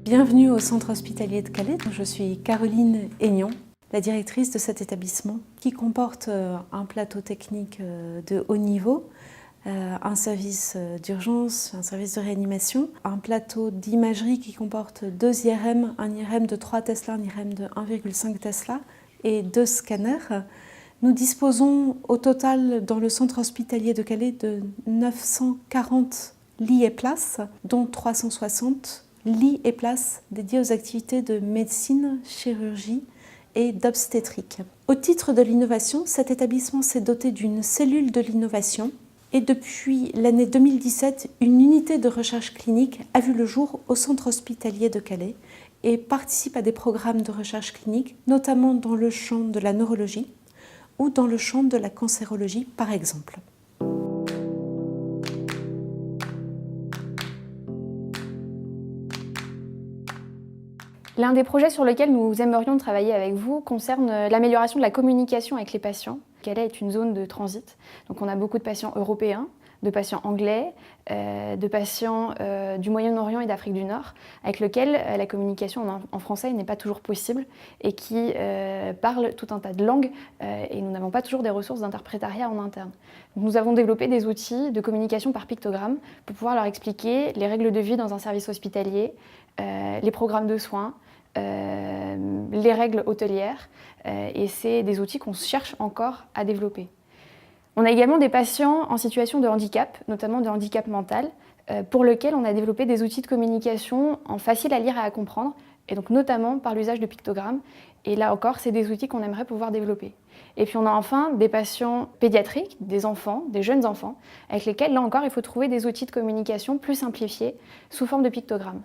Bienvenue au Centre hospitalier de Calais. Je suis Caroline Aignan, la directrice de cet établissement qui comporte un plateau technique de haut niveau, un service d'urgence, un service de réanimation, un plateau d'imagerie qui comporte 2 IRM, un IRM de 3 Tesla, un IRM de 1,5 Tesla et 2 scanners. Nous disposons au total dans le centre hospitalier de Calais de 940 lits et places, dont 360 lits et places dédiés aux activités de médecine, chirurgie et d'obstétrique. Au titre de l'innovation, cet établissement s'est doté d'une cellule de l'innovation et depuis l'année 2017, une unité de recherche clinique a vu le jour au centre hospitalier de Calais et participe à des programmes de recherche clinique, notamment dans le champ de la neurologie ou dans le champ de la cancérologie par exemple. L'un des projets sur lesquels nous aimerions travailler avec vous concerne l'amélioration de la communication avec les patients. Calais est une zone de transit, donc on a beaucoup de patients européens, de patients anglais, de patients du Moyen-Orient et d'Afrique du Nord, avec lesquels la communication en français n'est pas toujours possible et qui parlent tout un tas de langues et nous n'avons pas toujours des ressources d'interprétariat en interne. Donc nous avons développé des outils de communication par pictogramme pour pouvoir leur expliquer les règles de vie dans un service hospitalier, les programmes de soins, les règles hôtelières et c'est des outils qu'on cherche encore à développer. On a également des patients en situation de handicap, notamment de handicap mental, pour lesquels on a développé des outils de communication faciles à lire et à comprendre, et donc notamment par l'usage de pictogrammes. Et là encore, c'est des outils qu'on aimerait pouvoir développer. Et puis on a enfin des patients pédiatriques, des enfants, des jeunes enfants, avec lesquels là encore il faut trouver des outils de communication plus simplifiés sous forme de pictogrammes.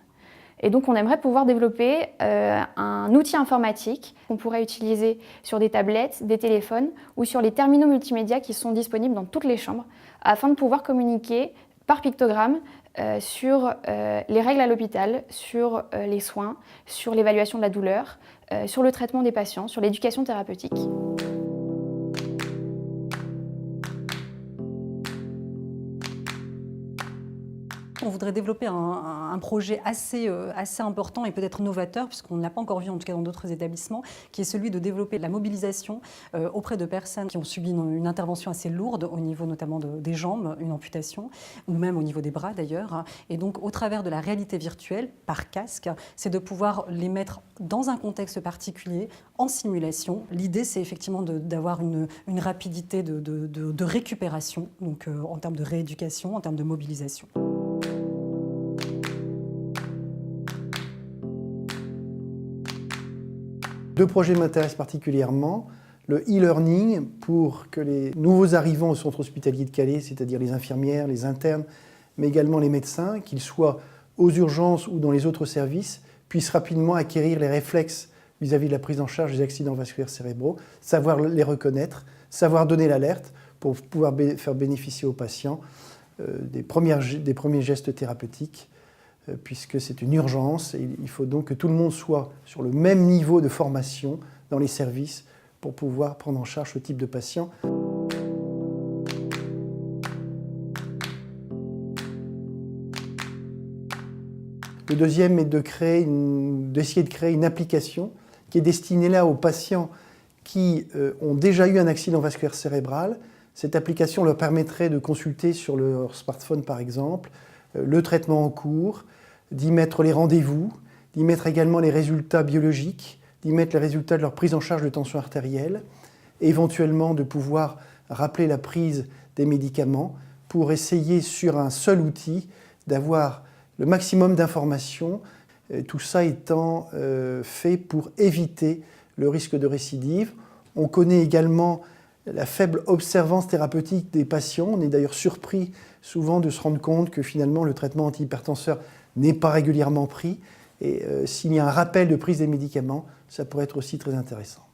Et donc on aimerait pouvoir développer un outil informatique qu'on pourrait utiliser sur des tablettes, des téléphones ou sur les terminaux multimédia qui sont disponibles dans toutes les chambres afin de pouvoir communiquer par pictogramme sur les règles à l'hôpital, sur les soins, sur l'évaluation de la douleur, sur le traitement des patients, sur l'éducation thérapeutique. On voudrait développer un projet assez important et peut-être novateur, puisqu'on ne l'a pas encore vu en tout cas dans d'autres établissements, qui est celui de développer la mobilisation auprès de personnes qui ont subi une intervention assez lourde au niveau notamment des jambes, une amputation, ou même au niveau des bras d'ailleurs. Et donc au travers de la réalité virtuelle, par casque, c'est de pouvoir les mettre dans un contexte particulier, en simulation. L'idée c'est effectivement d'avoir une rapidité de récupération, donc en termes de rééducation, en termes de mobilisation. 2 projets m'intéressent particulièrement. Le e-learning pour que les nouveaux arrivants au centre hospitalier de Calais, c'est-à-dire les infirmières, les internes, mais également les médecins, qu'ils soient aux urgences ou dans les autres services, puissent rapidement acquérir les réflexes vis-à-vis de la prise en charge des accidents vasculaires cérébraux, savoir les reconnaître, savoir donner l'alerte pour pouvoir faire bénéficier aux patients des premiers gestes thérapeutiques, puisque c'est une urgence et il faut donc que tout le monde soit sur le même niveau de formation dans les services pour pouvoir prendre en charge ce type de patient. Le deuxième est d'essayer de créer une application qui est destinée là aux patients qui ont déjà eu un accident vasculaire cérébral. Cette application leur permettrait de consulter sur leur smartphone par exemple le traitement en cours, d'y mettre les rendez-vous, d'y mettre également les résultats biologiques, d'y mettre les résultats de leur prise en charge de tension artérielle, et éventuellement de pouvoir rappeler la prise des médicaments pour essayer sur un seul outil d'avoir le maximum d'informations, tout ça étant fait pour éviter le risque de récidive. On connaît également la faible observance thérapeutique des patients. On est d'ailleurs surpris souvent de se rendre compte que finalement le traitement antihypertenseur n'est pas régulièrement pris. Et s'il y a un rappel de prise des médicaments, ça pourrait être aussi très intéressant.